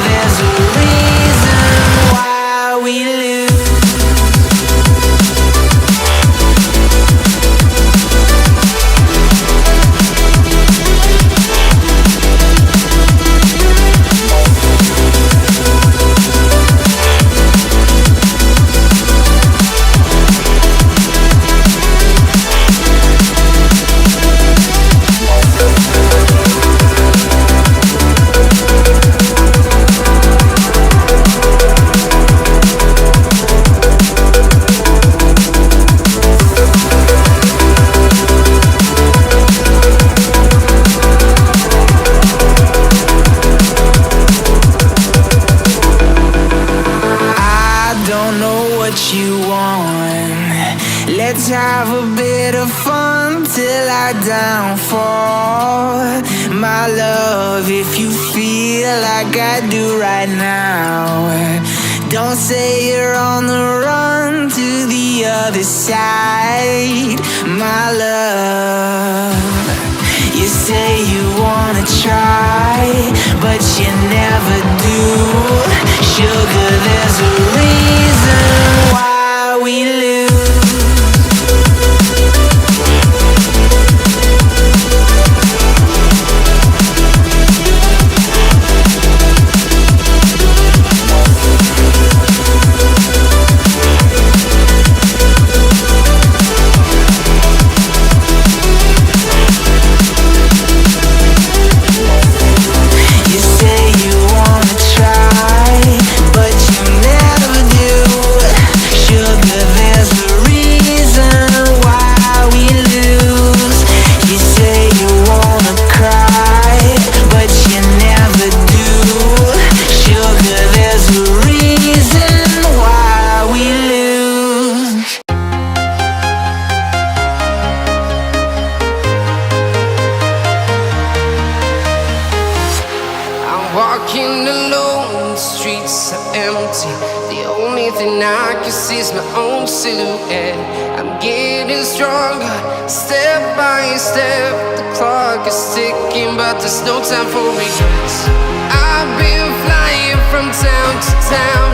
there's a reason why we lose. You want. Let's have a bit of fun till I downfall. My love, if you feel like I do right now, don't say you're on the run to the other side. My love, you say you wanna try, but you never do. Sugar, there's a reason why we lose. You say you wanna try, but you never do. Sugar, there's a reason why we lose. You say you wanna cry, but you never do. Sugar, there's a reason why we lose. I'm walking alone, the streets are empty. The only thing I can see is my own silhouette. I'm getting stronger, step by step. The clock is ticking, but there's no time for regrets. I've been flying from town to town,